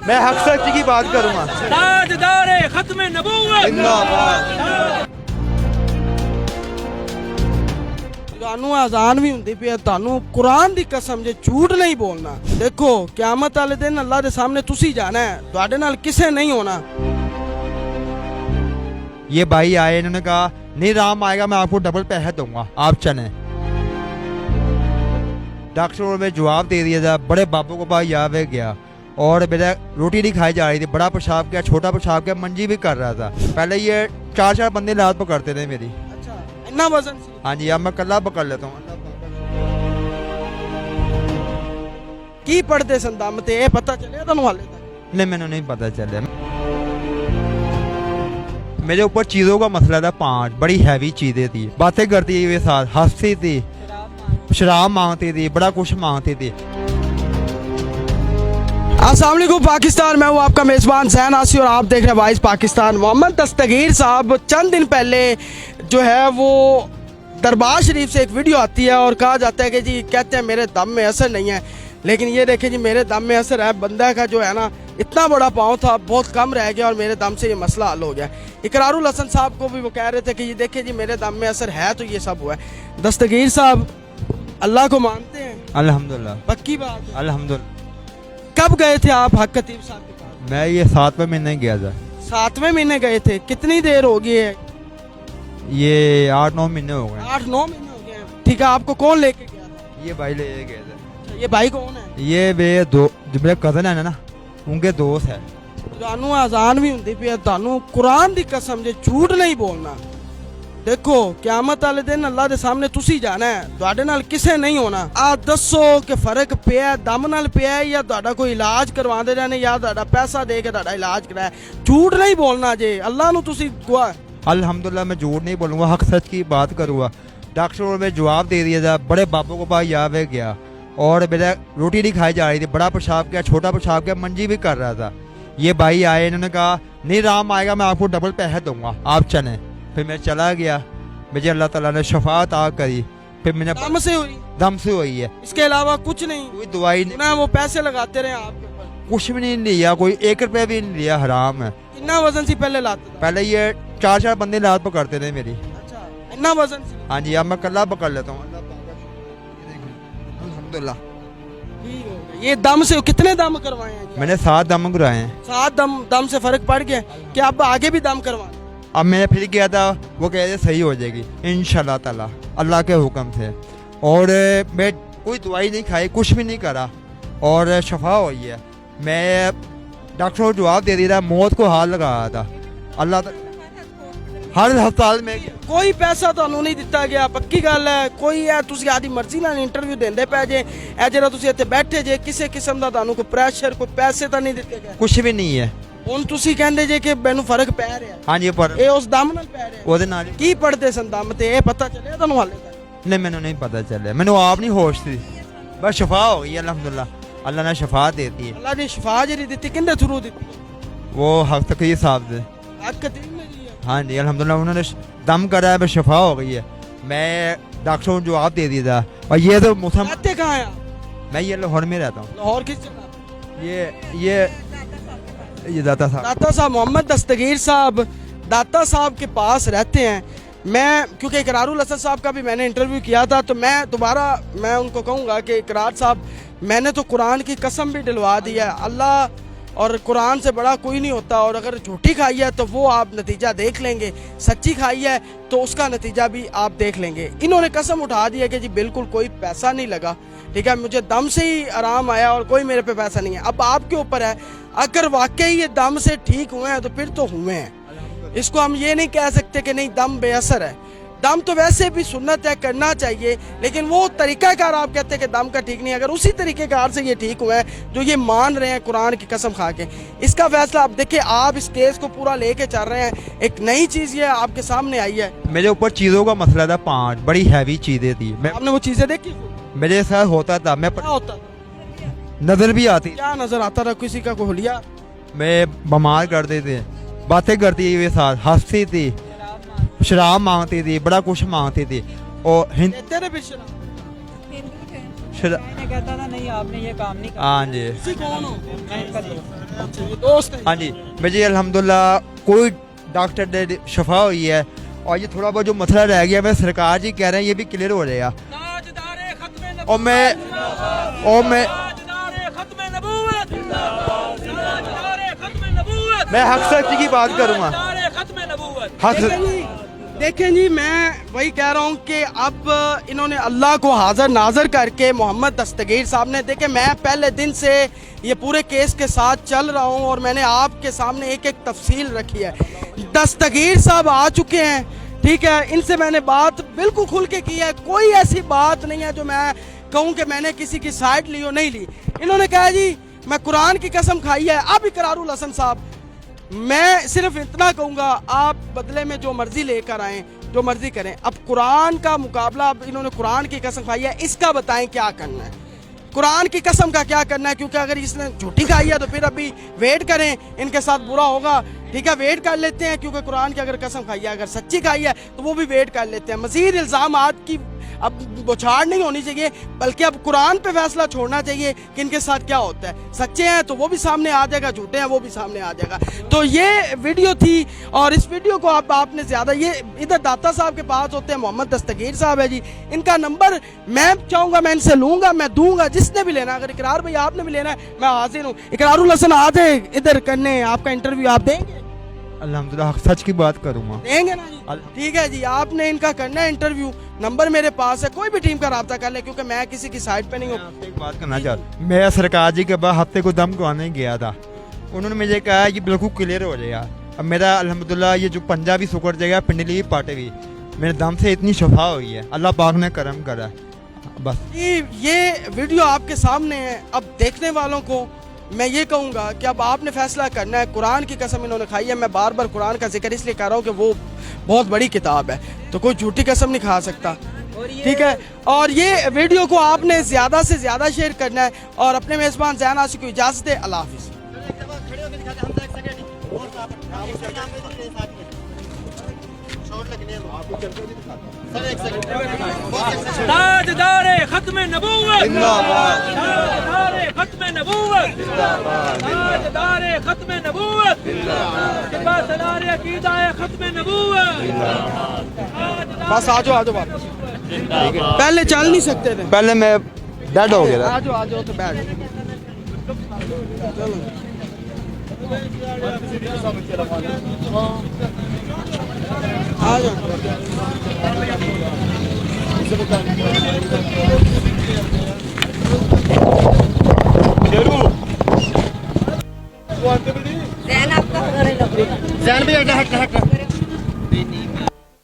मैं हक सच की बात करूंगा। ताजदारे खत्म नबूवत। ਤੁਹਾਨੂੰ ਆਜ਼ਾਨ ਵੀ ਹੁੰਦੀ ਪਈ ਹੈ, ਤੁਹਾਨੂੰ ਕੁਰਾਨ ਦੀ ਕਸਮ ਜੇ ਝੂਠ ਨਹੀਂ ਬੋਲਣਾ। ਦੇਖੋ ਕਿਆਮਤ ਵਾਲੇ ਦਿਨ ਅੱਲਾ ਦੇ ਸਾਹਮਣੇ ਤੁਸੀਂ ਜਾਣਾ ਹੈ, ਤੁਹਾਡੇ ਨਾਲ ਕਿਸੇ नहीं होना। ये भाई आए, इन्होंने कहा नहीं राम आएगा मैं आपको डबल पैसे दूंगा, आप चलें। डॉक्टरों में जवाब दे दिया था, बड़े बाबू को पास यहाँ गया और मेरा रोटी नहीं खाई जा रही थी, बड़ा पेशाब किया, छोटा पेशाब किया, मंजी भी कर रहा था। पहले ये 4 बंदे लात पकड़ते थे मेरी। अच्छा इतना वजन सी? हाँ जी, अब मैं कल्ला पकड़ लेता हूँ। की पढ़ते सन दम ते ये पता चलिया ਤੁਹਾਨੂੰ ਹਾਲੇ तक? नहीं मैंने नहीं पता चला। मेरे ऊपर चीज़ों का मसला था 5 बड़ी हैवी चीज़ें थी, बातें करती हुए साथ हंसती थी, शराब मांगती थी, बड़ा कुछ मांगती थी। अस्सलाम वालेकुम पाकिस्तान, मैं हूँ आपका मेज़बान ज़ैन आसी और आप देख रहे हैं वाइस पाकिस्तान। मोहम्मद दस्तगीर साहब चंद दिन पहले जो है वो दरबार शरीफ से एक वीडियो आती है और कहा जाता है कि जी कहते हैं मेरे दम में असर नहीं है, लेकिन ये देखें जी मेरे दम में असर है। बंदा का जो है ना इतना बड़ा पाँव था, बहुत कम रह गया और मेरे दम से ये मसला हल हो गया। इकरारुल हसन साहब को भी वो कह रहे थे कि ये देखें जी मेरे दम में असर है, तो ये सब हुआ है। दस्तगीर साहब अल्लाह को मानते हैं? अल्हम्दुलिल्लाह। पक्की बात है? अल्हम्दुलिल्लाह। कब गए थे आप हक खतीब साहब के पास? मैं ये 7वें महीने गया था। 7वें महीने गए थे? कितनी देर हो गई है? ये 8-9 महीने हो गए। 8-9 महीने हो गए हैं। ठीक है, आपको कौन लेके गया था? ये भाई ले गए थे। अच्छा, ये भाई कौन है? ये वे दो जो मेरे कजन है ना, उनके दोस्त है। ਤੁਹਾਨੂੰ ਆਜ਼ਾਨ ਵੀ ਹੁੰਦੀ ਪਈ ਹੈ, ਤੁਹਾਨੂੰ ਕੁਰਾਨ ਦੀ ਕਸਮ ਜੇ ਝੂਠ ਨਹੀਂ ਬੋਲਣਾ। ਦੇਖੋ ਕਿਆਮਤ ਵਾਲੇ ਦਿਨ ਅੱਲਾ ਦੇ ਸਾਹਮਣੇ ਤੁਸੀਂ ਜਾਣਾ ਹੈ, ਤੁਹਾਡੇ ਨਾਲ ਕਿਸੇ ਨਹੀਂ ਹੋਣਾ। ਆ ਦੱਸੋ ਕਿ ਫਰਕ ਪਿਆ ਦਮ ਨਾਲ ਪਿਆ ਜਾਂ ਤੁਹਾਡਾ ਕੋਈ ਇਲਾਜ ਕਰਵਾਉਂਦੇ ਰਹੇ ਨੇ ਜਾਂ ਤੁਹਾਡਾ ਪੈਸਾ ਦੇ ਕੇ ਤੁਹਾਡਾ ਇਲਾਜ ਕਰਾਇਆ? ਝੂਠ ਨਹੀਂ ਬੋਲਣਾ ਜੇ ਅੱਲਾ ਨੂੰ ਤੁਸੀਂ ਦੁਆ। अल्हम्दुलिल्लाह मैं झूठ नहीं बोलूँगा, हक सच की बात करूँगा। डॉक्टरों में जवाब दे दिया था, बड़े बाबू को पास यहाँ गया और मेरा रोटी नहीं खाई जा रही थी, बड़ा पेशाब किया, छोटा पेशाब किया, मंजी भी कर रहा था। ये भाई आए, इन्होंने कहा नहीं राम आएगा मैं आपको डबल पैसे दूंगा, आप चलें। फिर मैं चला गया, मुझे अल्लाह ताला ने शफा अता करी। फिर मैंने दम से हुई? दम से हुई है, इसके अलावा कुछ नहीं? कोई दवाई नहीं, ना वो पैसे लगाते रहे आपके ऊपर? कुछ भी नहीं लिया, कोई 1 रुपया भी नहीं लिया, हराम है। कितना वजन सी पहले लाते थे? पहले ये 4 बंदे लात पकड़ते थे मेरी। अच्छा इतना वजन सी? हाँ जी, अब मैं कल्ला पकड़ लेता हूँ। अल्हम्दुलिल्लाह। ठीक हो गया। ये दम से कितने दम करवाए हैं जी? मैंने 7 दम कराए हैं। 7 दम से फर्क पड़ गया क्या? अब आगे भी दम करवाना? अब मैं फिर गया था, वो कह रहे सही हो जाएगी इंशाल्लाह ताला, अल्लाह के हुक्म से। और मैं कोई दवाई नहीं खाई, कुछ भी नहीं करा और शफा हुई है। मैं डॉक्टर को जवाब दे दिया था, मौत को हाथ लगा रहा था। अल्लाह हर अस्पताल में कोई पैसा ਤੁਹਾਨੂੰ ਨਹੀਂ ਦਿੱਤਾ ਗਿਆ? ਪੱਕੀ ਗੱਲ ਹੈ? ਕੋਈ ਹੈ ਤੁਸੀਂ ਆਦੀ ਮਰਜ਼ੀ ਨਾਲ ਇੰਟਰਵਿਊ ਦਿੰਦੇ ਪਏ ਜੇ? ਇਹ ਜਿਹੜਾ ਤੁਸੀਂ ਇੱਥੇ ਬੈਠੇ ਜੇ ਕਿਸੇ ਕਿਸਮ ਦਾ ਤੁਹਾਨੂੰ ਕੋਈ ਪ੍ਰੈਸ਼ਰ ਕੋਈ ਪੈਸੇ ਤਾਂ ਨਹੀਂ ਦਿੱਤੇ ਗਏ? कुछ भी नहीं है। ਹੁਣ ਤੁਸੀਂ ਕਹਿੰਦੇ ਜੇ ਕਿ ਮੈਨੂੰ ਫਰਕ ਪੈ ਰਿਹਾ? हाँ जी, पर ਇਹ ਉਸ ਦਮ ਨਾਲ ਪੈ ਰਿਹਾ? ਉਹਦੇ ਨਾਲ ਕੀ ਪੜਦੇ ਸਨ ਦਮ ਤੇ? ਇਹ ਪਤਾ ਚੱਲਿਆ ਤੁਹਾਨੂੰ ਹਾਲੇ ਤੱਕ? नहीं, मैंने नहीं पता चला, मैंने आप नहीं होश थी, बस शफा हो गई अल्हम्दुलिल्लाह। अल्लाह ने शफा देती है। ਅੱਲਾ ਨੇ ਸ਼ਿਫਾ ਜਿਹੜੀ ਦਿੱਤੀ ਕਿੰਦੇ ਥਰੂ ਦਿੱਤੀ? वो हक तकरीर साहब से। ਹੱਕ ਖਤੀਬ ਨੇ ਦੀ ਹੈ। हाँ जी अल्हम्दुलिल्लाह, उन्होंने दम करा है, बस शफा हो गई है। मैं डॉक्टरों को जवाब दे दिया था। और ये तो मौसम, रहते कहाँ हैं आप? मैं ये लाहौर में रहता हूँ। लाहौर किस जगह? ये दाता साहब। दाता साहब मोहम्मद दस्तगीर साहब दाता साहब के पास रहते हैं। मैं क्योंकि इकरारुल हसन साहब का भी मैंने इंटरव्यू किया था, तो मैं दोबारा मैं उनको कहूँगा कि इकरार साहब मैंने तो कुरान की कसम भी दिलवा दी है, अल्लाह और कुरान से बड़ा कोई नहीं होता। और अगर झूठी खाई है तो वो आप नतीजा देख लेंगे, सच्ची खाई है तो उसका नतीजा भी आप देख लेंगे। इन्होंने कसम उठा दी है कि जी बिल्कुल कोई पैसा नहीं लगा, ठीक है, मुझे दम से ही आराम आया और कोई मेरे पे पैसा नहीं है। अब आपके ऊपर है, अगर वाकई ये दम से ठीक हुए हैं तो फिर तो हुए हैं। इसको हम ये नहीं कह सकते कि नहीं दम बेअसर है। दम तो वैसे भी सुन्नत है, करना चाहिए, लेकिन वो तरीक़ाकार आप कहते हैं कि दम का ठीक नहीं है। अगर उसी तरीक़ेकार से ये ठीक हुआ है जो ये मान रहे हैं कुरान की कसम खा के, इसका फैसला आप देखिए। आप इस केस को पूरा लेके चल रहे हैं, एक नई चीज़ ये आपके सामने आई है। मेरे ऊपर चीज़ों का मसला था 5 बड़ी हैवी चीज़ें थी। मैं आपने वो चीज़ें देखी? मेरे साथ होता था, मैं क्या होता था? नज़र भी आती, क्या नजर आता था? किसी का कोई हुलिया? मैं बीमार कर देते, बातें करती हुए साथ हंसती थी, शराब मांगती थी, बड़ा कुछ मांगती थी। और देते थे फिर शराब? फिर मैंने कहता था नहीं आपने ये काम नहीं करा। हाँ जी ਤੁਸੀਂ ਕੌन ਹੋ मैं इनका दोस्त हूँ। अच्छा ये दोस्त है हाँ जी मुझे अल्हम्दुलिल्लाह कोई डॉक्टर ने शफा हुई है और ये थोड़ा बहुत जो मसला रह गया मैं सरकार जी कह रहे हैं ये भी क्लियर हो जाएगा ताजदारे खत्म और मैं ताजदारे खत्म नबूवत ताजदारे खत्म नबूवत मैं हक सच की बात करूँगा ताजदारे खत्म नबूवत हक देखें जी मैं वही कह रहा हूँ कि अब इन्होंने अल्लाह को हाजिर नाजर करके मोहम्मद दस्तगीर साहब ने देखे मैं पहले दिन से ये पूरे केस के साथ चल रहा हूँ और मैंने आपके सामने एक एक तफसील रखी है। दस्तगीर साहब आ चुके हैं, ठीक है, इनसे मैंने बात बिल्कुल खुल के की है, कोई ऐसी बात नहीं है जो मैं कहूँ कि मैंने किसी की साइड ली हो, नहीं ली। इन्होंने कहा जी मैं कुरान की कसम खाई है। अब इकरारुल हसन साहब मैं सिर्फ इतना कहूँगा आप बदले में जो मर्जी लेकर आएँ, जो मर्जी करें। अब कुरान का मुकाबला, अब इन्होंने कुरान की कसम खाई है, इसका बताएं क्या करना है, कुरान की कसम का क्या करना है, क्योंकि अगर इसने झूठी खाई है तो फिर अभी वेट करें, इनके साथ बुरा होगा, ठीक है, वेट कर लेते हैं, क्योंकि कुरान की अगर कसम खाई है, अगर सच्ची खाई है तो वो भी वेट कर लेते हैं। मज़ीद इल्ज़ाम की अब बौछार नहीं होनी चाहिए, बल्कि अब कुरान पे फैसला छोड़ना चाहिए कि इनके साथ क्या होता है। सच्चे हैं तो वो भी सामने आ जाएगा, झूठे हैं वो भी सामने आ जाएगा। तो ये वीडियो थी और इस वीडियो को आपने ज़्यादा, ये इधर दाता साहब के पास होते हैं, मोहम्मद दस्तगीर साहब है जी, इनका नंबर मैं चाहूँगा मैं इनसे लूँगा, मैं दूंगा, जिसने भी लेना। अगर इकरार भाई आपने भी लेना है मैं हाजिर हूँ। इकरारुल हसन आ जाए इधर करने आपका इंटरव्यू, आप देंगे? अल्हम्दुलिल्लाह हक सच की बात करूँगा। देंगे ना जी? ठीक है जी, आपने इनका करना है इंटरव्यू, नंबर मेरे पास है, कोई भी टीम का रब्ता कर ले, क्योंकि मैं किसी की साइड पे नहीं हूँ। आपसे एक बात करना चाहता, मैं सरकार जी के बाद हफ्ते को दम करवाने गया था, उन्होंने मुझे कहा ये बिल्कुल क्लियर हो जाएगा। अब मेरा अल्हम्दुलिल्लाह ये जो पंजाबी सुकर जाएगा, पिंडली पाटे भी मेरे दम से इतनी शफा हुई है, अल्लाह पाक ने करम करा। बस ये वीडियो आपके सामने है। अब देखने वालों को मैं ये कहूँगा कि अब आपने फैसला करना है। कुरान की कसम इन्होंने खाई है, मैं बार बार कुरान का जिक्र इसलिए कर रहा हूँ कि वो बहुत बड़ी किताब है, तो कोई झूठी कसम नहीं खा सकता, ठीक है। और ये वीडियो को आपने ज़्यादा से ज़्यादा शेयर करना है और अपने मेज़बान ज़ैन आसिफ को इजाज़त दे। अल्लाह हाफिज़। ताजदारे खत्म नबूवत ताजदारे खत्म नबूवत ताजदारे खत्म नबूवत सलारे अकीदा खत्म नबूवत। बस आ जाओ वापस, पहले चल नहीं सकते थे, पहले मैं डेड हो गया था। आ जाओ तो बैठ चलो। आ जाओ। जैन आपका जैन भी हट हट हट